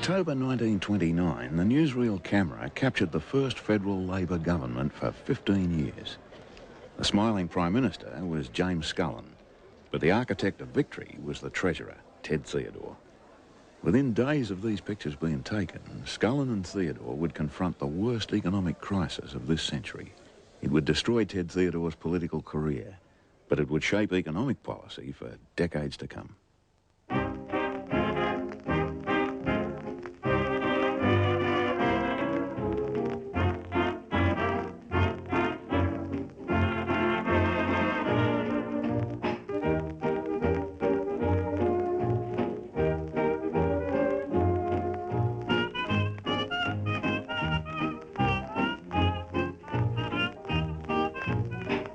October 1929, the newsreel camera captured the first federal Labor government for 15 years. The smiling Prime Minister was James Scullin, but the architect of victory was the Treasurer, Ted Theodore. Within days of these pictures being taken, Scullin and Theodore would confront the worst economic crisis of this century. It would destroy Ted Theodore's political career, but it would shape economic policy for decades to come.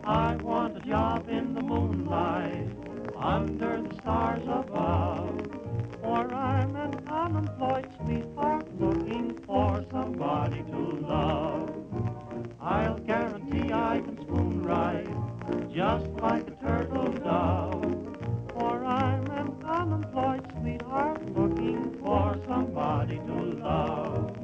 I want a job in the moonlight, under the stars above, for I'm an unemployed sweetheart looking for somebody to love. I'll guarantee I can spoon right, just like a turtle dove, for I'm an unemployed sweetheart looking for somebody to love.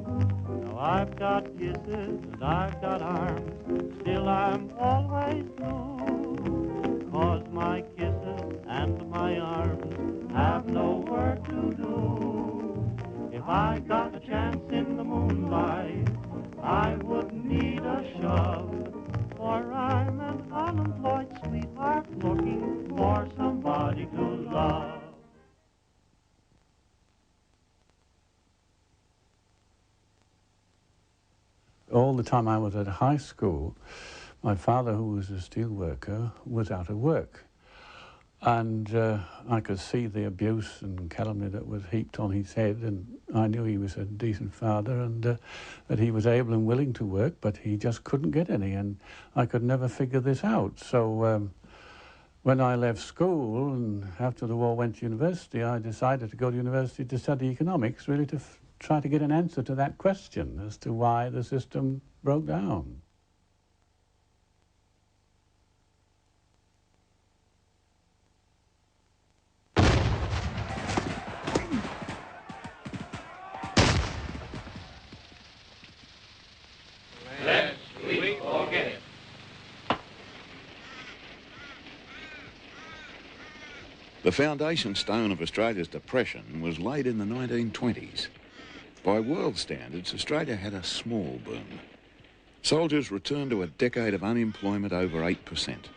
Now I've got kisses and I've got arms, still I'm always blue, 'cause my kisses and my arms have no work to do. If I got a chance in the moonlight, I wouldn't need a shove, for I'm an unemployed sweetheart looking for somebody to love. All the time I was at high school, my father, who was a steel worker, was out of work. And I could see the abuse and calumny that was heaped on his head, and I knew he was a decent father and that he was able and willing to work, but he just couldn't get any, and I could never figure this out. So when I left school and after the war went to university, I decided to go to university to study economics, really to try to get an answer to that question as to why the system broke down. Lest we forget. The foundation stone of Australia's depression was laid in the 1920s. By world standards, Australia had a small boom. Soldiers returned to a decade of unemployment over 8%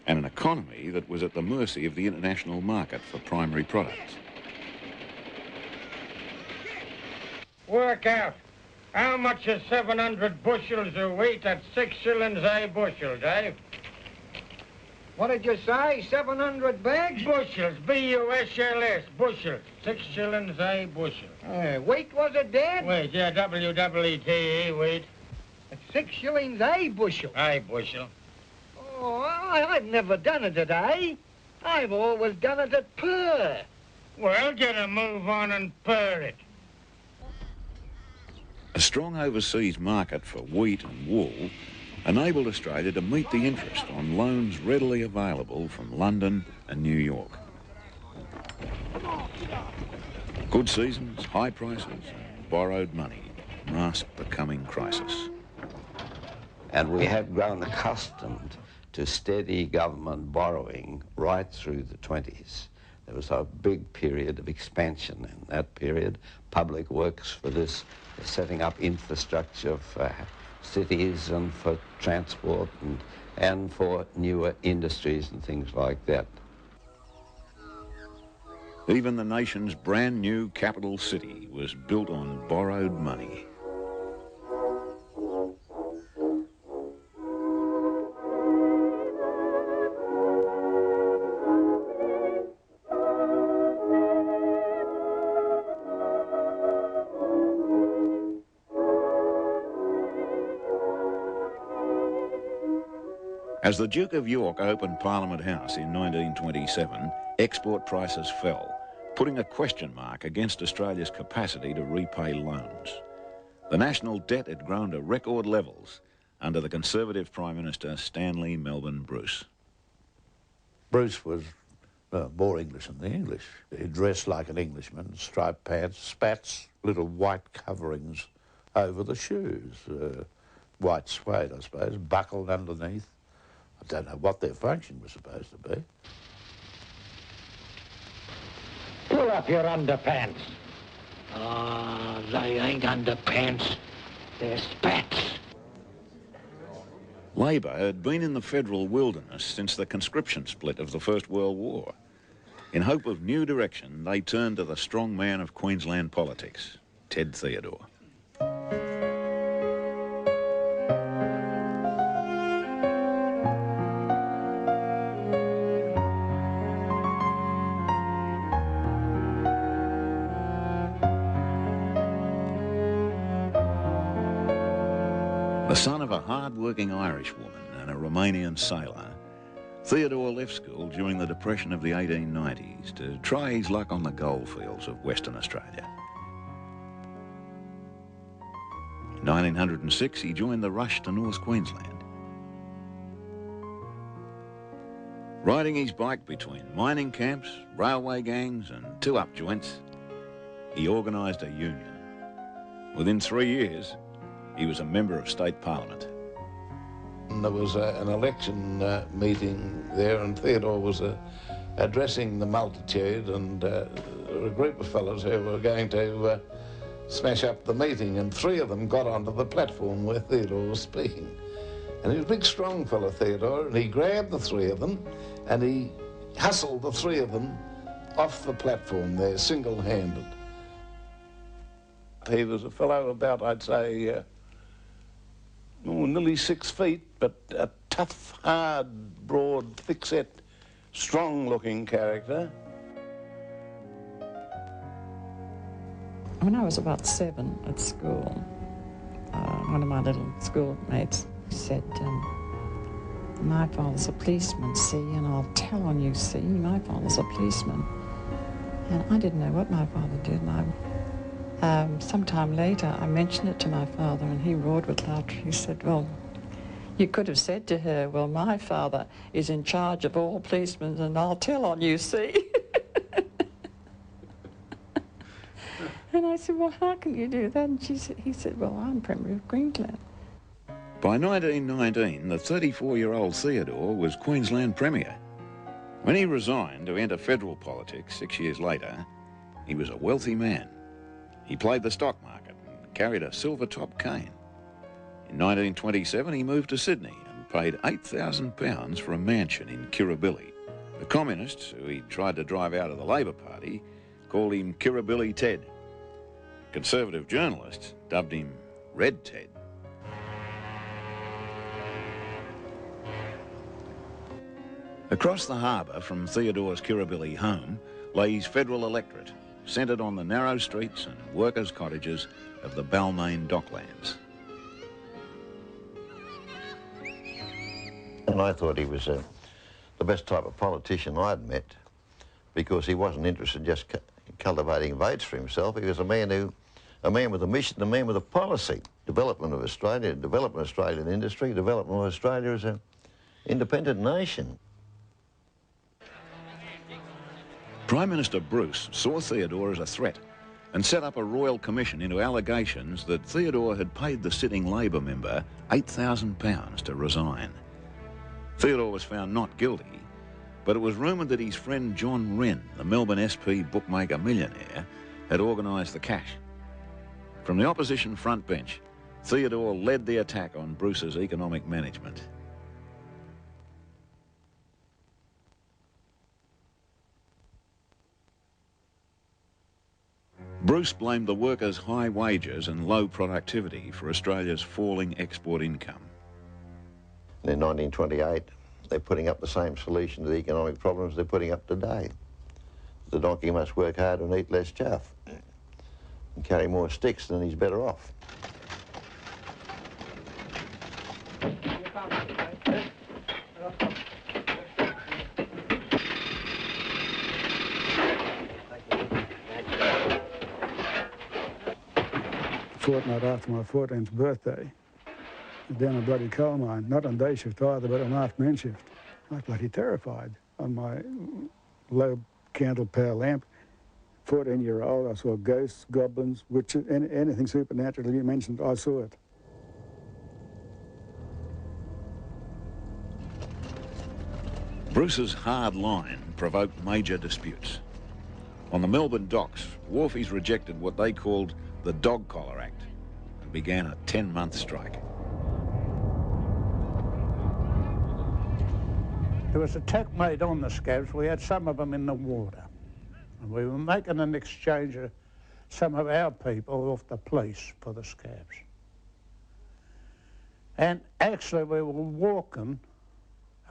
and an economy that was at the mercy of the international market for primary products. Work out. How much is 700 bushels of wheat at 6 shillings a bushel, Dave? What did you say? 700 bags? Bushels, B-U-S-L-S, bushels. 6 shillings a bushel. Wheat was it, Dad? Wheat, yeah, W-W-E-T-E, wheat. At 6 shillings a bushel. A bushel. Oh, I've never done it at A. I've always done it at per. Well, get a move on and per it. A strong overseas market for wheat and wool enabled Australia to meet the interest on loans readily available from London and New York. Good seasons, high prices, and borrowed money masked the coming crisis. And we had grown accustomed to steady government borrowing right through the 20s. There was a big period of expansion in that period. Public works for this, setting up infrastructure for cities and for transport and for newer industries and things like that. Even the nation's brand new capital city was built on borrowed money. As the Duke of York opened Parliament House in 1927, export prices fell, putting a question mark against Australia's capacity to repay loans. The national debt had grown to record levels under the Conservative Prime Minister Stanley Melbourne Bruce. Bruce was more English than the English. He dressed like an Englishman, striped pants, spats, little white coverings over the shoes, white suede, I suppose, buckled underneath. I don't know what their function was supposed to be. Pull up your underpants. Oh, they ain't underpants. They're spats. Labor had been in the federal wilderness since the conscription split of the First World War. In hope of new direction, they turned to the strong man of Queensland politics, Ted Theodore. The son of a hard-working Irish woman and a Romanian sailor, Theodore left school during the Depression of the 1890s to try his luck on the goldfields of Western Australia. In 1906, he joined the rush to North Queensland. Riding his bike between mining camps, railway gangs and two-up joints, he organised a union. Within 3 years, he was a member of state parliament. And there was an election meeting there, and Theodore was addressing the multitude, and a group of fellows who were going to smash up the meeting, and 3 of them got onto the platform where Theodore was speaking. And he was a big, strong fellow, Theodore, and he grabbed the 3 of them, and he hustled the 3 of them off the platform there, single-handed. He was a fellow about, I'd say, nearly 6 feet, but a tough, hard, broad, thick-set, strong-looking character. When I was about 7 at school, one of my little schoolmates said, my father's a policeman, see, and I'll tell on you, see, my father's a policeman. And I didn't know what my father did, and sometime later, I mentioned it to my father, and he roared with laughter. He said, well, you could have said to her, well, my father is in charge of all policemen, and I'll tell on you, see? And I said, well, how can you do that? And he said, well, I'm Premier of Queensland. By 1919, the 34-year-old Theodore was Queensland Premier. When he resigned to enter federal politics 6 years later, he was a wealthy man. He played the stock market and carried a silver-top cane. In 1927, he moved to Sydney and paid £8,000 for a mansion in Kirribilli. The communists, who he tried to drive out of the Labor Party, called him Kirribilli Ted. Conservative journalists dubbed him Red Ted. Across the harbour from Theodore's Kirribilli home lay his federal electorate, centred on the narrow streets and workers' cottages of the Balmain docklands. And I thought he was the best type of politician I'd met, because he wasn't interested in just cultivating votes for himself. He was a man with a mission, a man with a policy. Development of Australia, development of Australian industry, development of Australia as an independent nation. Prime Minister Bruce saw Theodore as a threat and set up a royal commission into allegations that Theodore had paid the sitting Labor member £8,000 to resign. Theodore was found not guilty, but it was rumoured that his friend John Wren, the Melbourne SP bookmaker millionaire, had organised the cash. From the opposition front bench, Theodore led the attack on Bruce's economic management. Bruce blamed the workers' high wages and low productivity for Australia's falling export income. In 1928, they're putting up the same solution to the economic problems they're putting up today. The donkey must work hard and eat less chaff and carry more sticks, then he's better off. Fortnight after my 14th birthday, down a bloody coal mine, not on day shift either, but on afternoon shift. I was bloody terrified on my low candle power lamp. 14-year-old, I saw ghosts, goblins, witches, anything supernatural you mentioned, I saw it. Bruce's hard line provoked major disputes. On the Melbourne docks, wharfies rejected what they called the Dog Collar Act and began a 10-month strike. There was an attack made on the scabs. We had some of them in the water. And we were making an exchange of some of our people off the police for the scabs. And actually we were walking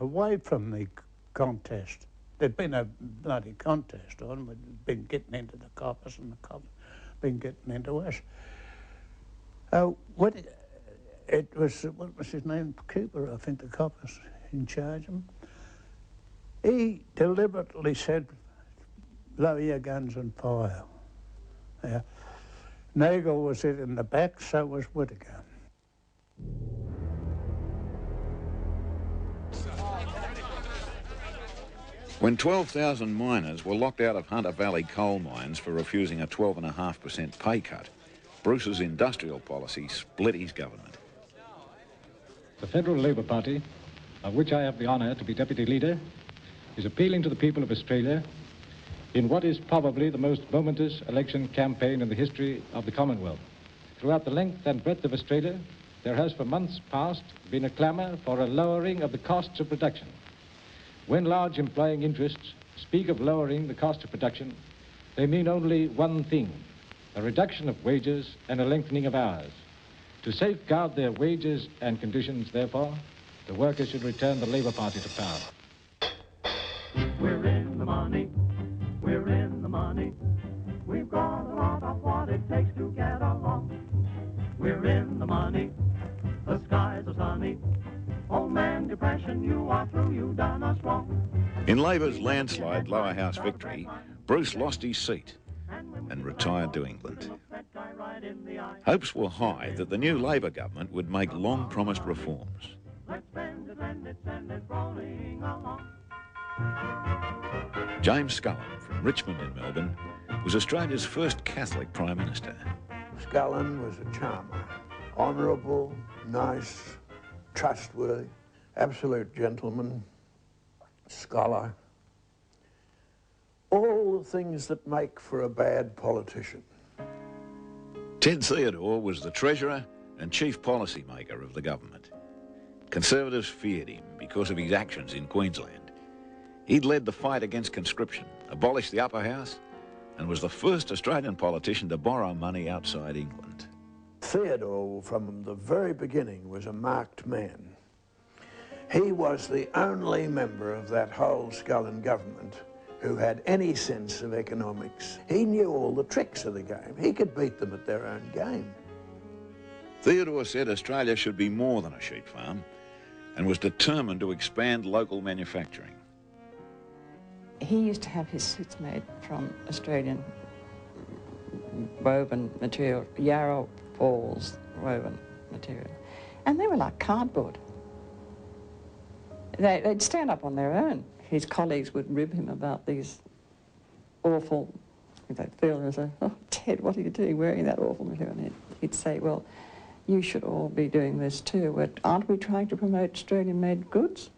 away from the contest. There'd been a bloody contest on. We'd been getting into the coppers and the coppers been getting into us. What was his name? Cooper, I think, the coppers in charge of him. He deliberately said, lower your guns and fire. Yeah. Nagel was hit in the back, so was Whittaker. When 12,000 miners were locked out of Hunter Valley coal mines for refusing a 12.5% pay cut, Bruce's industrial policy split his government. The Federal Labor Party, of which I have the honour to be deputy leader, is appealing to the people of Australia in what is probably the most momentous election campaign in the history of the Commonwealth. Throughout the length and breadth of Australia, there has for months past been a clamour for a lowering of the costs of production. When large employing interests speak of lowering the cost of production, they mean only one thing, a reduction of wages and a lengthening of hours. To safeguard their wages and conditions, therefore, the workers should return the Labour Party to power. We're in the money, we're in the money. We've got a lot of what it takes to get along. We're in the money, the skies are sunny. Old man depression, you are through, you done us wrong. In Labor's landslide lower house victory, Bruce lost his seat and retired to England. Hopes were high that the new Labor government would make long-promised reforms. James Scullin from Richmond in Melbourne was Australia's first Catholic Prime Minister. Scullin was a charmer, honourable, nice, trustworthy, absolute gentleman, scholar, all the things that make for a bad politician. Ted Theodore was the Treasurer and Chief Policy Maker of the government. Conservatives feared him because of his actions in Queensland. He'd led the fight against conscription, abolished the upper house, and was the first Australian politician to borrow money outside England. Theodore, from the very beginning, was a marked man. He was the only member of that whole Scullin government who had any sense of economics. He knew all the tricks of the game. He could beat them at their own game. Theodore said Australia should be more than a sheep farm and was determined to expand local manufacturing. He used to have his suits made from Australian woven material, yarrow balls woven material, and they were like cardboard. They'd stand up on their own. His colleagues would rib him about these awful, they'd feel and say, oh, Ted, what are you doing wearing that awful material? And he'd say, well, you should all be doing this too, but aren't we trying to promote Australian-made goods?